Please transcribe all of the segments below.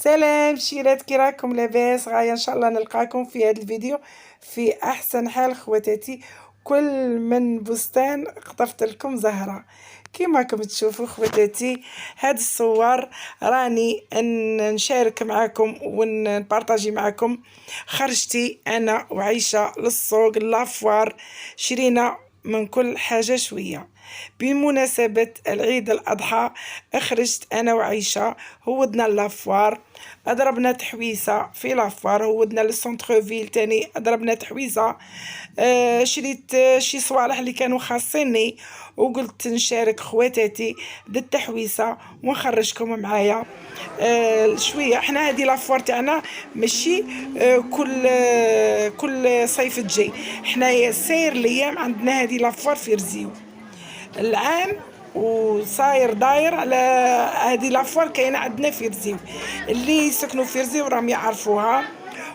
سلام شيرات، كي راكم؟ لاباس؟ غاية ان شاء الله نلقاكم في هذا الفيديو في احسن حال خواتاتي. كل من بستان قطفت لكم زهرة. كيما راكم تشوفوا خواتاتي، هاد الصور راني نشارك معاكم ونبارطاجي معاكم. خرجتي انا وعيشة للسوق لافوار، شرينا من كل حاجة شوية. بمناسبة العيد الأضحى خرجت أنا وعيشة، هودنا لافوار، ضربنا تحويسة في لافوار، هودنا للسونتر فيل تاني ضربنا تحويسة. شريت شي صوالح اللي كانوا خاصيني، وقلت نشارك خواتاتي بالتحويسة ونخرجكم معايا. شويه احنا هذه لافوار تاعنا ماشي كل صيف تجي، احنا ساير الايام عندنا هذه لافوار في رزيو العام، وصاير داير على هذه لافوار كاينه عندنا في رزيو. اللي يسكنوا في رزيو راهم يعرفوها،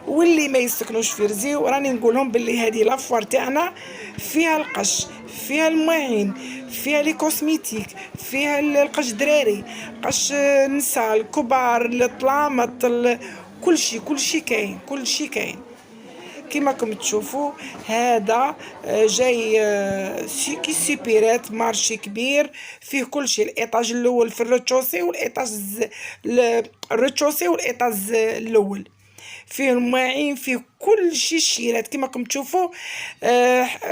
واللي ما يسكنوش في رزيو راني نقولهم باللي هذه لافوار تاعنا فيها القش، فيها الماعين، فيها لي كوسميتيك، فيها القش دراري، قش نساء الكبار، الطلامط، كل شيء كاين، كل شيء كاين. كيما راكم تشوفوا هذا جاي كي سيبيرات مارشي كبير فيه كل شيء. الايطاج الاول في الريتشوسي، والايطاج الريتشوسي والايطاج الاول فيه الماعين، فيه كل شيء. الشيرات كيما راكم تشوفوا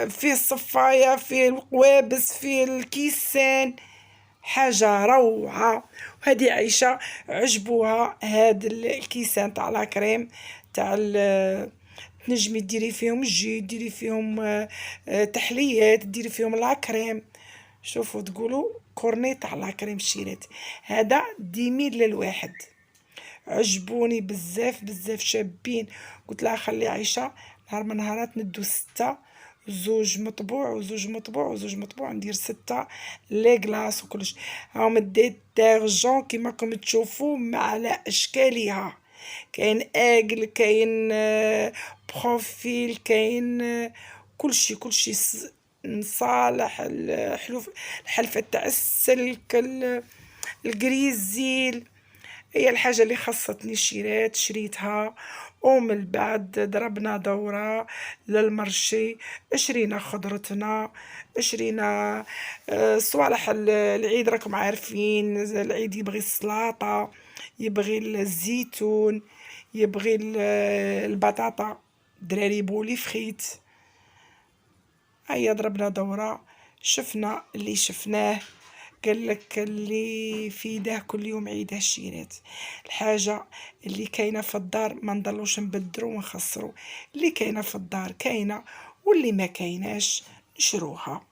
فيه الصفايه، فيه القوابس، فيه الكيسان، حاجه روعه. وهذه عيشه عجبوها هاد الكيسان تاع لا كريم تاع تنجمي ديري فيهم الجي، ديري فيهم تحليات، ديري فيهم لا كريم. شوفوا تقولوا كورني تاع لا كريم الشيرات، هذا 10,000 للواحد. عجبوني بزاف بزاف شابين. قلت لها خلي عيشه نهار من نهارات ندو 6، زوج مطبوع وزوج مطبوع وزوج مطبوع، ندير 6 لي كلاص وكلش. هاهم الديتيرجون كيما راكم تشوفوا على اشكالها، كاين اجل، كاين بروفيل، كاين كلشي صالح، الحلوف، الحلفة تاع السلك، الجريزيل. هي الحاجة اللي خصتني شريتها. ومن بعد ضربنا دورة للمرشي، شرينا خضرتنا، شرينا صوالح العيد. راكم عارفين العيد يبغي السلاطة، يبغي الزيتون، يبغي البطاطا، دراري يبغوا فريت. هيا ضربنا دورة، شفنا اللي شفناه. قال لك اللي في يده كل يوم عيده الشيرات. الحاجه اللي كاينه في الدار ما نضلوش نبدروا ونخسروا، اللي كاينه في الدار كاينه، واللي ما كايناش نشروها.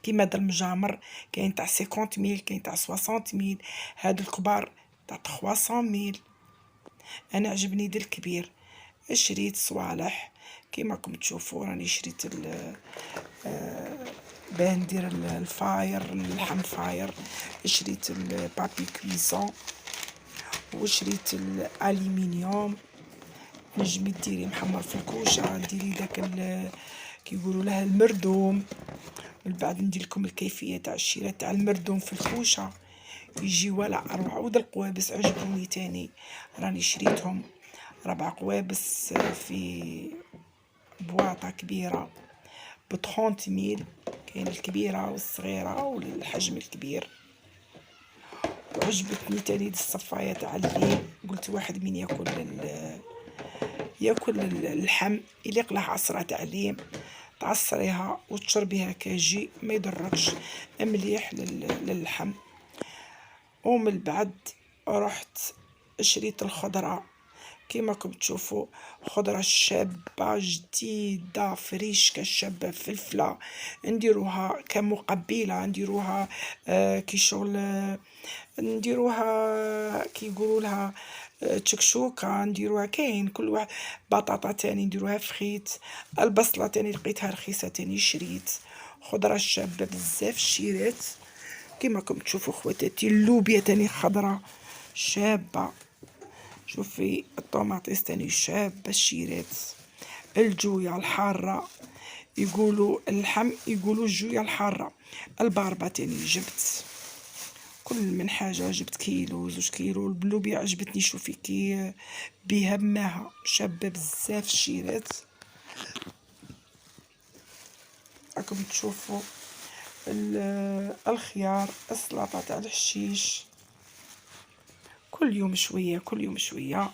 كيما هذا المجامر كاين تاع 50,000، كاين تاع 60,000، هاد الكبار تاع 300,000. انا عجبني دا الكبير. شريت صوالح كيما راكم تشوفوا، راني شريت باه ندير الفاير، اللحم فاير. شريت البابي كويسون، وشريت الالومنيوم. نجمي ديري محمر في الكوشه، ديري داك كي يقولوا لها المردوم. من بعد ندير لكم الكيفيه تاع الشيره تاع المردوم في الكوشه، يجي ولا اروع. ود القوابس عجبوني تاني، راني شريتهم 4 قوابس في بواطه كبيره ب30,000. كاين الكبيره والصغيره والحجم الكبير. وعجبتني تاني الصفايه تاع الليل، قلت واحد من ياكل اللحم يليق له عصره تاع الليم، تعصريها وتشربيها كاجي ما يضركش، مليح للحم. ومن بعد رحت شريت الخضره كيما راكم تشوفوا، خضره شابه جديده فريش كشابه، فلفله نديروها كمقبله، نديروها كي شغل، نديروها كي يقولوا لها تشكشوكه، نديروها كاين كل واحد. بطاطا تاني نديروها فريت، البصله تاني لقيتها رخيصه تاني شريت. خضره شابه بزاف شيرات كيما راكم تشوفوا خواتاتي. اللوبيا تاني خضره شابه. شوفي الطوماطيس تاني شابه الشيرات. الجويه الحاره، يقولوا اللحم يقولوا الجويه الحاره. الباربه تاني جبت كل من حاجة، جبت كيلو 2 كيلو. البلوبيا عجبتني، شوفي كي بيها بماها شابة بزاف الشيرات. راكم تشوفوا الخيار، السلطة تاع الحشيش، كل يوم شوية كل يوم شوية.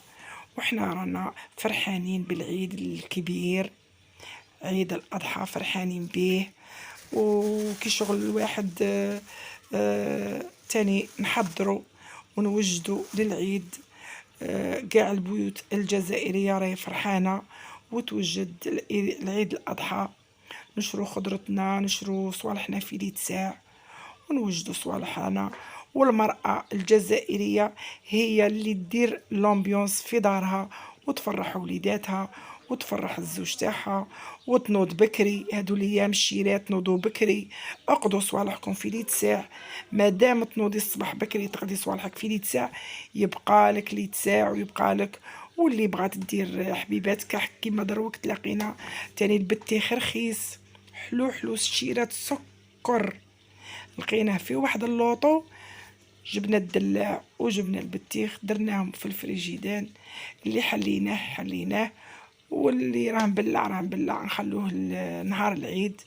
وحنا رانا فرحانين بالعيد الكبير، عيد الأضحى، فرحانين به. وكي شغل الواحد تاني نحضروا ونوجدوا للعيد. قاع البيوت الجزائرية راهي فرحانة وتوجد العيد الأضحى. نشرو خضرتنا، نشرو صوالحنا في ليد ساع ونوجدوا صوالحنا. والمرأة الجزائرية هي اللي تدير لامبيونس في دارها وتفرح وليداتها وتفرح الزوج تاعها وتنوض بكري. هادو الايام الشيرات نوضوا بكري، اقضوا صوالحكم في ليد ساع. مادام تنوضي الصباح بكري تقضي صوالحك في ليد ساع، يبقى لك ليد ساع ويبقى لك. واللي بغات دير حبيباتك كيما دروك تلاقينا تاني البتيخ رخيص، حلو حلو الشيرات سكر. لقيناه في واحد اللوطو، جبنا الدلاع وجبنا البطيخ درناهم في الفريجيدان. اللي حليناه واللي راه مبلع نخلوه نهار العيد.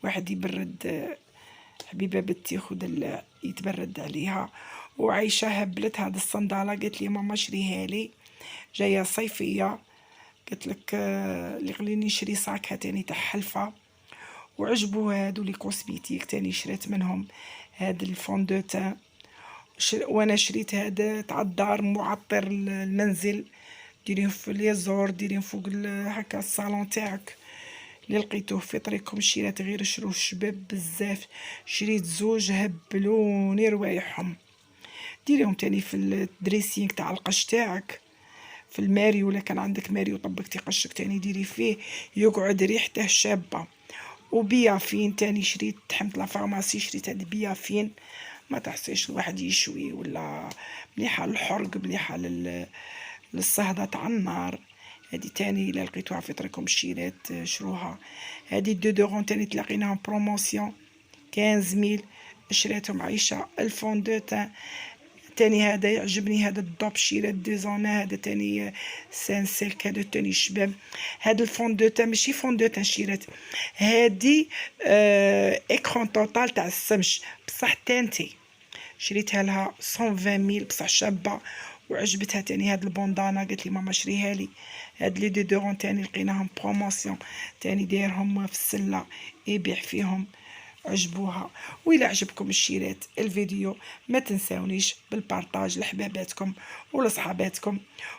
واحد يبرد حبيبه بطيخ ودلاع يتبرد عليها. وعايشه هبلت هاد الصنداله، قالت لي ماما شريها لي، جايه صيفيه. قلت لك اللي خليني نشري صاكها تاني تاع حلفه. وعجبوا هادو لي كوسميتيك تاني شريت منهم هاد الفون دو تان. وانا شريت هذا تاع الدار معطر المنزل، ديريه في لي زور، ديريه فوق هكا الصالون تاعك. اللي لقيتوه في طريقكم شيرات غير شروه شباب بزاف. شريت زوج هبلوني روايحهم. ديريهم تاني في الدريسينغ تاع القش تاعك، في الماريو. ولا كان عندك ماريو طبقتي قشك تاني ديري فيه يقعد ريحته شابه. وبيافين تاني شريت، حمت لا فارماسي شريت هاد بيافين. ما تحسيش الواحد يشوي ولا مليحه للحرق، مليحه للصهدة تاع النار. هادي تاني الا لقيتوها في طريقكم الشيرات شروها. هادي دورون تاني تلاقيناهم بروموسيون 15000، شريتهم عايشه. الفون دو تان تاني هذا يعجبني، هذا الدوب شيرات ديزونا، هذا تاني سانسيلك، هذا تاني شباب. هذا الفون دو تان ماشي فون دو تان شيرات، هادي اكرون توتال تاع السمش بصح تانتي. شريتها لها 120000 بصح شابه وعجبتها. تاني هاد البوندانا قالت لي ماما شريها لي. هاد لي دودورون تاني لقيناهم بروموسيون، تاني دايرهم في السله يبيع فيهم، عجبوها. وإلا عجبكم الشيرات الفيديو ما تنساونيش بالبارطاج لحباباتكم ولصحاباتكم،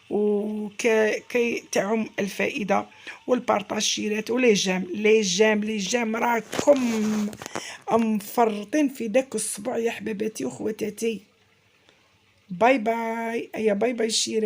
وكي تعم الفائده. والبارطاج شيرات ولي جام لي جام لي جام، راكم مفرطين في داك الصبع يا حباباتي وخواتاتي. باي باي، ايا باي باي الشيرات.